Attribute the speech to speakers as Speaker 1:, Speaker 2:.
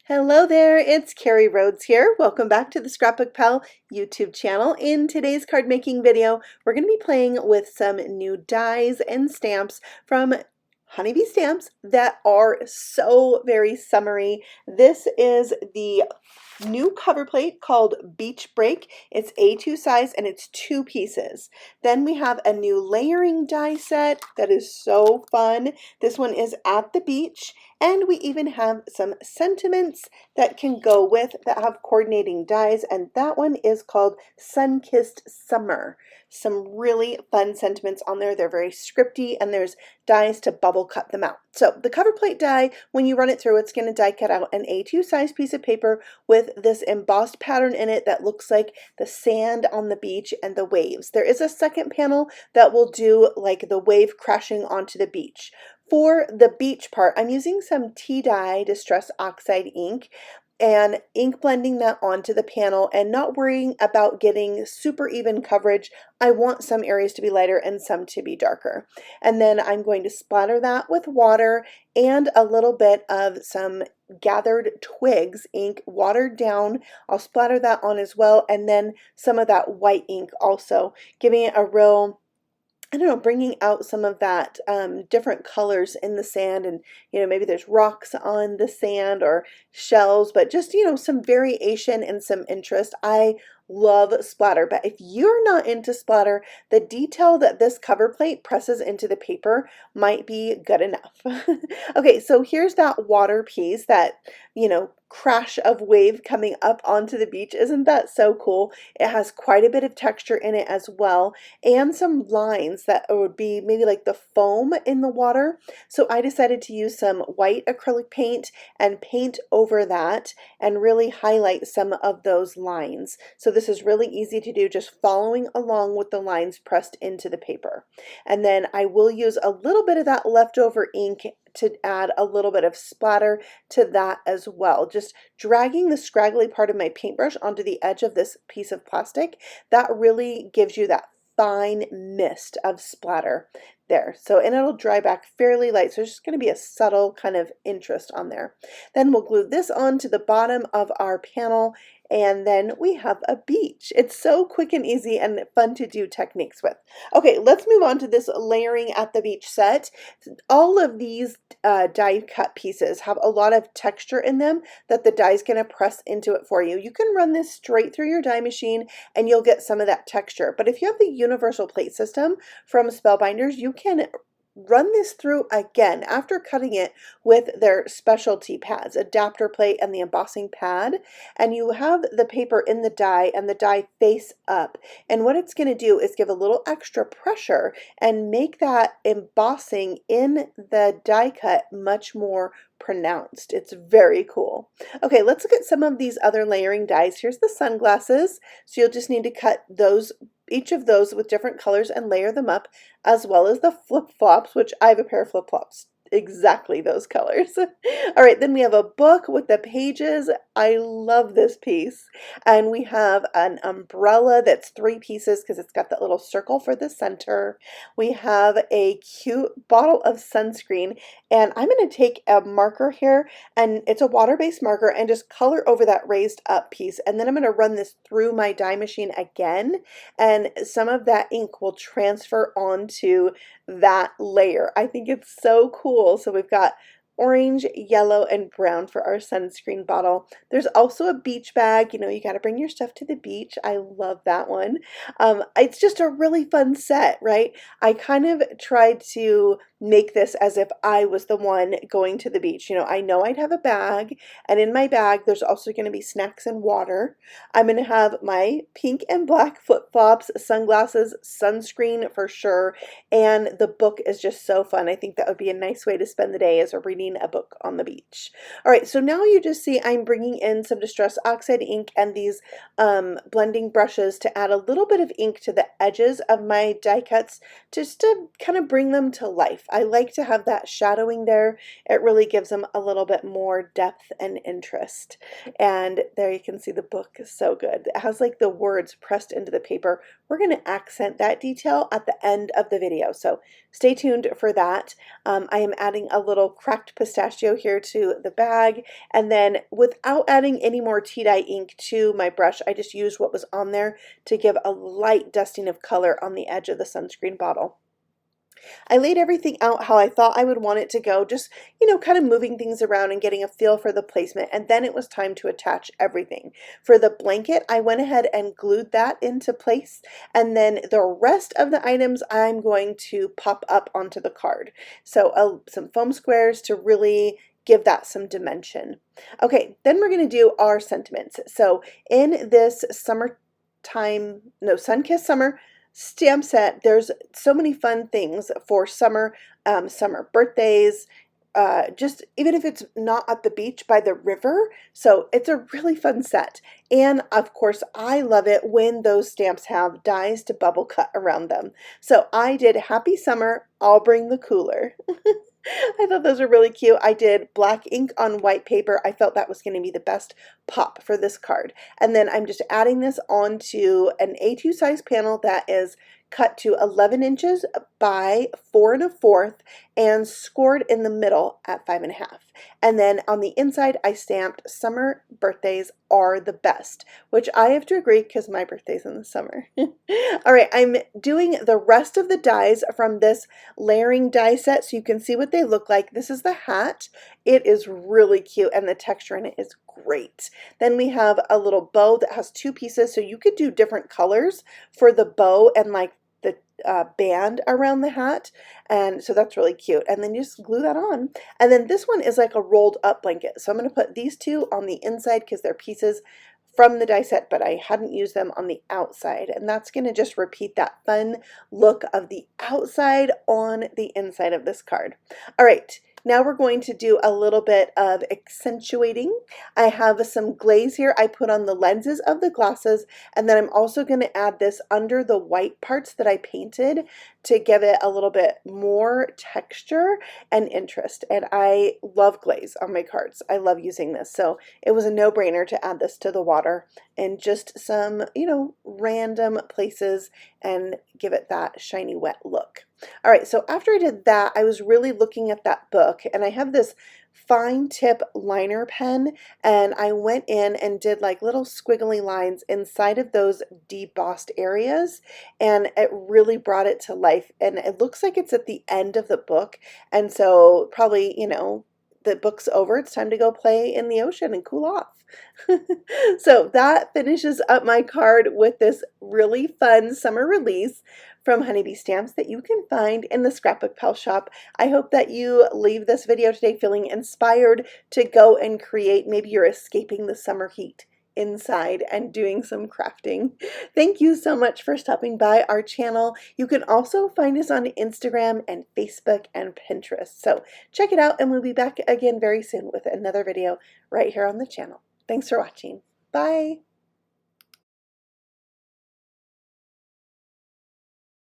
Speaker 1: Hello there, it's Carrie Rhodes here. Welcome back to the Scrapbook Pal YouTube channel. In today's card making video, we're going to be playing with some new dies and stamps from Honeybee Stamps that are so very summery. This is the new cover plate called Beach Break. It's A2 size and it's 2 pieces. Then we have a new layering die set that is so fun. This one is at the beach, and we even have some sentiments that can go with that have coordinating dies, and that one is called Sunkissed Summer. Some really fun sentiments on there. They're very scripty, and there's dies to bubble cut them out. So the cover plate die, when you run it through, it's going to die cut out an A2 size piece of paper with this embossed pattern in it that looks like the sand on the beach and the waves. There is a second panel that will do like the wave crashing onto the beach. For the beach part, I'm using some tea dye Distress Oxide ink and ink blending that onto the panel and not worrying about getting super even coverage. I want some areas to be lighter and some to be darker. And then I'm going to splatter that with water and a little bit of some gathered twigs ink watered down. I'll splatter that on as well, and then some of that white ink also, giving it a real, I don't know, bringing out some of that different colors in the sand, and maybe there's rocks on the sand or shells, but just some variation and some interest. I love splatter, but if you're not into splatter, the detail that this cover plate presses into the paper might be good enough. Okay, so here's that water piece, that crash of wave coming up onto the beach. Isn't that so cool? It has quite a bit of texture in it as well, and some lines that would be maybe like the foam in the water. So I decided to use some white acrylic paint and paint over that and really highlight some of those lines. So this is really easy to do, just following along with the lines pressed into the paper. And then I will use a little bit of that leftover ink to add a little bit of splatter to that as well. Just dragging the scraggly part of my paintbrush onto the edge of this piece of plastic, that really gives you that fine mist of splatter there. So, and it'll dry back fairly light, so there's just going to be a subtle kind of interest on there. Then we'll glue this on to the bottom of our panel, and then we have a beach. It's so quick and easy and fun to do techniques with. Okay, let's move on to this layering at the beach set. All of these die cut pieces have a lot of texture in them that the die is going to press into it for you. You can run this straight through your die machine and you'll get some of that texture. But if you have the universal plate system from Spellbinders, you can run this through again after cutting it with their specialty pads, adapter plate and the embossing pad, and you have the paper in the die and the die face up. And what it's going to do is give a little extra pressure and make that embossing in the die cut much more pronounced. It's very cool. Okay, let's look at some of these other layering dies. Here's the sunglasses. So you'll just need to cut those, each of those with different colors, and layer them up, as well as the flip-flops, which I have a pair of flip-flops exactly those colors. All right, then we have a book with the pages. I love this piece. And we have an umbrella that's 3 pieces because it's got that little circle for the center. We have a cute bottle of sunscreen, and I'm going to take a marker here, and it's a water-based marker, and just color over that raised up piece, and then I'm going to run this through my die machine again, and some of that ink will transfer onto that layer. I think it's so cool. So we've got orange, yellow, and brown for our sunscreen bottle. There's also a beach bag. You got to bring your stuff to the beach. I love that one. It's just a really fun set, right? I kind of tried to make this as if I was the one going to the beach. I know I'd have a bag, and in my bag there's also going to be snacks and water. I'm going to have my pink and black flip-flops, sunglasses, sunscreen for sure, and the book is just so fun. I think that would be a nice way to spend the day, as a reading a book on the beach. All right, so now you just see I'm bringing in some Distress Oxide ink and these blending brushes to add a little bit of ink to the edges of my die cuts, just to kind of bring them to life. I like to have that shadowing there. It really gives them a little bit more depth and interest. And there you can see the book is so good. It has like the words pressed into the paper. We're going to accent that detail at the end of the video, so stay tuned for that. I am adding a little cracked soft pistachio here to the bag, and then without adding any more tea dye ink to my brush, I just used what was on there to give a light dusting of color on the edge of the sunscreen bottle. I laid everything out how I thought I would want it to go, just, kind of moving things around and getting a feel for the placement, and then it was time to attach everything. For the blanket, I went ahead and glued that into place, and then the rest of the items I'm going to pop up onto the card. So some foam squares to really give that some dimension. Okay, then we're going to do our sentiments. So in this Sunkissed Summer stamp set, there's so many fun things for summer, summer birthdays, just even if it's not at the beach, by the river. So it's a really fun set. And of course, I love it when those stamps have dies to bubble cut around them. So I did Happy Summer, I'll Bring the Cooler. I thought those were really cute. I did black ink on white paper. I felt that was going to be the best pop for this card. And then I'm just adding this onto an A2 size panel that is cut to 11 inches by 4 1/4 and scored in the middle at 5 1/2. And then on the inside, I stamped Summer Birthdays Are the Best, which I have to agree because my birthday's in the summer. All right, I'm doing the rest of the dies from this layering die set so you can see what they look like. This is the hat. It is really cute and the texture in it is great. Then we have a little bow that has 2 pieces, so you could do different colors for the bow and like the band around the hat, and so that's really cute. And then you just glue that on. And then this one is like a rolled up blanket, so I'm going to put these 2 on the inside because they're pieces from the die set, but I hadn't used them on the outside, and that's going to just repeat that fun look of the outside on the inside of this card. All right, now we're going to do a little bit of accentuating. I have some glaze here. I put on the lenses of the glasses, and then I'm also going to add this under the white parts that I painted to give it a little bit more texture and interest. And I love glaze on my cards. I love using this, so it was a no-brainer to add this to the water and just some, random places and give it that shiny wet look. All right, so after I did that, I was really looking at that book, and I have this fine tip liner pen, and I went in and did like little squiggly lines inside of those debossed areas, and it really brought it to life. And it looks like it's at the end of the book, and so probably, the book's over, it's time to go play in the ocean and cool off. So that finishes up my card with this really fun summer release from Honeybee Stamps that you can find in the Scrapbook Pal shop. I hope that you leave this video today feeling inspired to go and create. Maybe you're escaping the summer heat inside and doing some crafting. Thank you so much for stopping by our channel. You can also find us on Instagram and Facebook and Pinterest. So check it out, and we'll be back again very soon with another video right here on the channel. Thanks for watching. Bye.